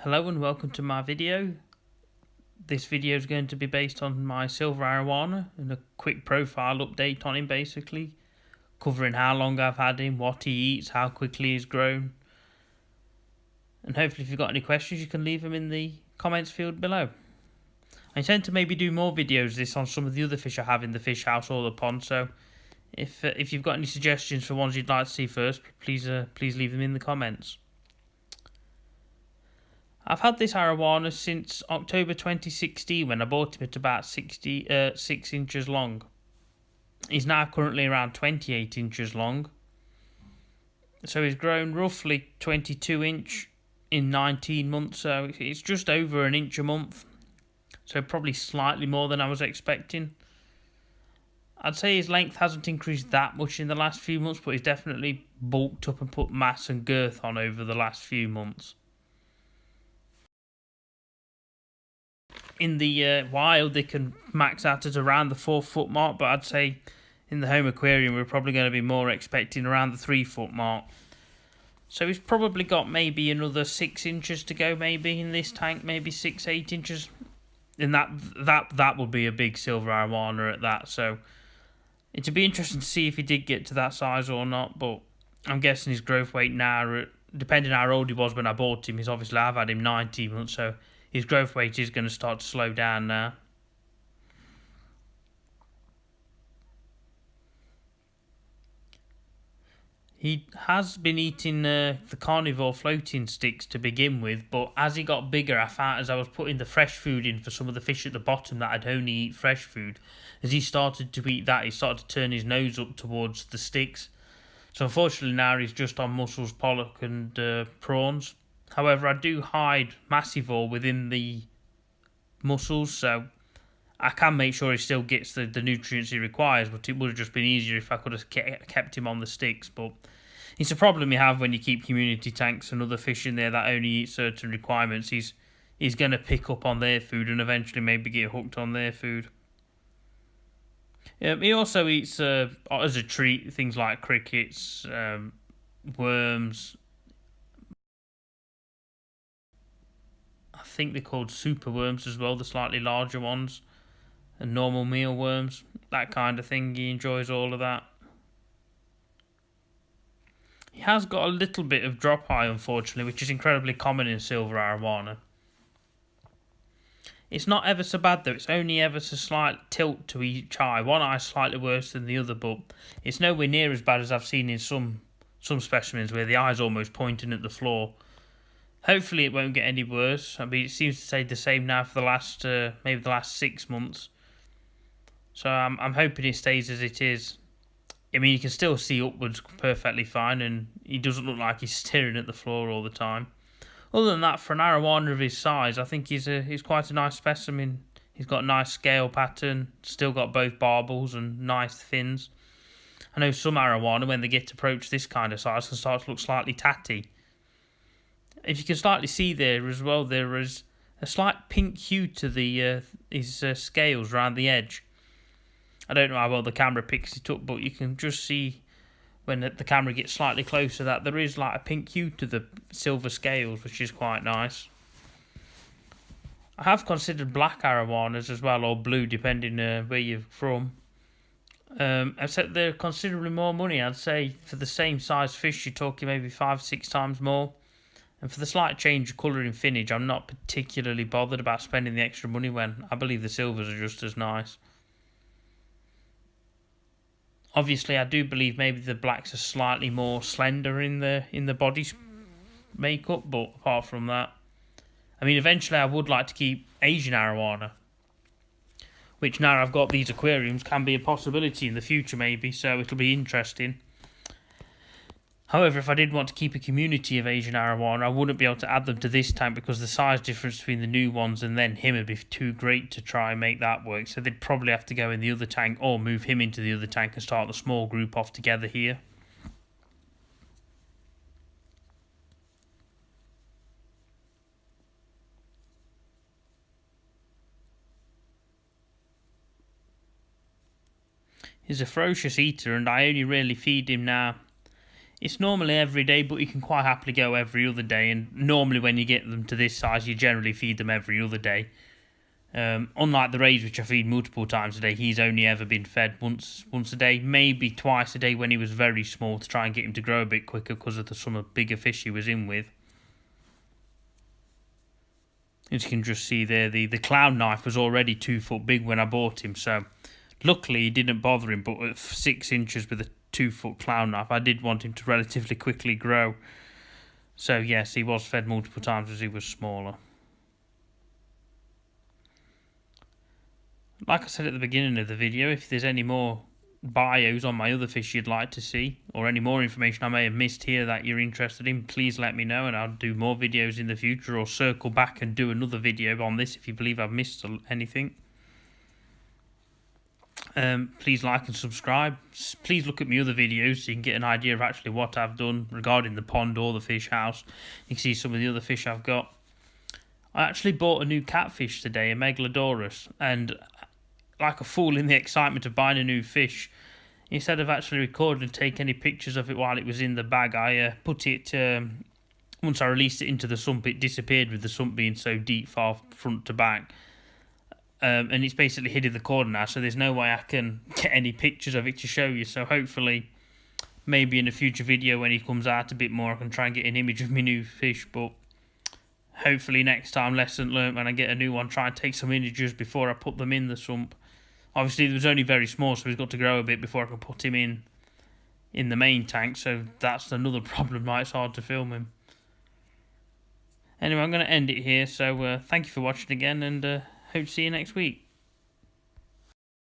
Hello and welcome to my video. This video is going to be based on my Silver Arowana and a quick profile update on him, basically covering how long I've had him, what he eats, how quickly he's grown, and hopefully if you've got any questions you can leave them in the comments field below. I intend to maybe do more videos this on some of the other fish I have in the fish house or the pond, so if you've got any suggestions for ones you'd like to see first, please leave them in the comments. I've had this arowana since October 2016 when I bought him at about 6 inches long. He's now currently around 28 inches long. So he's grown roughly 22 inch in 19 months, so it's just over an inch a month. So probably slightly more than I was expecting. I'd say his length hasn't increased that much in the last few months, but he's definitely bulked up and put mass and girth on over the last few months. In the wild, they can max out at around the 4 foot mark, but I'd say in the home aquarium, we're probably going to be more expecting around the 3 foot mark. So he's probably got maybe another 6 inches to go, maybe in this tank, maybe 6-8 inches, and that would be a big silver arowana at that. So it'd be interesting to see if he did get to that size or not. But I'm guessing his growth weight now, depending on how old he was when I bought him, I've had him 19 months, so his growth weight is going to start to slow down now. He has been eating the carnivore floating sticks to begin with, but as he got bigger, I found as I was putting the fresh food in for some of the fish at the bottom that I'd only eat fresh food, as he started to eat that, he started to turn his nose up towards the sticks. So unfortunately now he's just on mussels, pollock and prawns. However, I do hide massivore within the mussels, so I can make sure he still gets the nutrients he requires, but it would have just been easier if I could have kept him on the sticks. But it's a problem you have when you keep community tanks and other fish in there that only eat certain requirements. He's going to pick up on their food and eventually maybe get hooked on their food. He also eats, as a treat, things like crickets, worms. I think they're called super worms as well, the slightly larger ones, and normal mealworms, that kind of thing. He enjoys all of that. He has got a little bit of drop eye, unfortunately, which is incredibly common in silver arowana. It's not ever so bad though, it's only ever so slight tilt to each eye. One eye is slightly worse than the other, but it's nowhere near as bad as I've seen in some specimens where the eye's almost pointing at the floor. Hopefully it won't get any worse. I mean, it seems to stay the same now for the last maybe the last 6 months. So I'm hoping it stays as it is. I mean, you can still see upwards perfectly fine, and he doesn't look like he's staring at the floor all the time. Other than that, for an arowana of his size, I think he's quite a nice specimen. He's got a nice scale pattern, still got both barbels and nice fins. I know some arowana, when they get to approach this kind of size, can start to look slightly tatty. If you can slightly see there as well, there is a slight pink hue to his scales around the edge. I don't know how well the camera picks it up, but you can just see when the camera gets slightly closer that there is like a pink hue to the silver scales, which is quite nice. I have considered black arowanas as well, or blue, depending where you're from. Except they're considerably more money. I'd say for the same size fish, you're talking maybe 5-6 times more. And for the slight change of colour in finnage, I'm not particularly bothered about spending the extra money when I believe the silvers are just as nice. Obviously, I do believe maybe the blacks are slightly more slender in the body makeup, but apart from that, I mean, eventually I would like to keep Asian arowana, which now I've got these aquariums can be a possibility in the future maybe, so it'll be interesting. However, if I did want to keep a community of Asian arowana, I wouldn't be able to add them to this tank because the size difference between the new ones and then him would be too great to try and make that work. So they'd probably have to go in the other tank or move him into the other tank and start the small group off together here. He's a ferocious eater and I only really feed him now It's normally every day, but you can quite happily go every other day. And normally when you get them to this size, you generally feed them every other day. Unlike the rays, which I feed multiple times a day, he's only ever been fed once a day, maybe twice a day when he was very small, to try and get him to grow a bit quicker because of some bigger fish he was in with. As you can just see there, the clown knife was already 2 foot big when I bought him, so luckily he didn't bother him, but at 6 inches with a 2 foot clown knife, I did want him to relatively quickly grow. So yes, he was fed multiple times as he was smaller. Like I said at the beginning of the video, if there's any more bios on my other fish you'd like to see, or any more information I may have missed here that you're interested in, please let me know and I'll do more videos in the future, or circle back and do another video on this if you believe I've missed anything. Please like and subscribe. Please look at my other videos so you can get an idea of actually what I've done regarding the pond or the fish house. You can see some of the other fish I've got. I actually bought a new catfish today, a Megalodorus, and like a fool in the excitement of buying a new fish, instead of actually recording and take any pictures of it while it was in the bag, I put it, once I released it into the sump, it disappeared with the sump being so deep, far front to back. And it's basically hid in the corner now, so there's no way I can get any pictures of it to show you. So hopefully, maybe in a future video when he comes out a bit more, I can try and get an image of my new fish, but hopefully next time, lesson learned, when I get a new one, try and take some images before I put them in the sump. Obviously, it was only very small, so he's got to grow a bit before I can put him in the main tank, so that's another problem why it's hard to film him. Anyway, I'm going to end it here, so thank you for watching again, and hope to see you next week.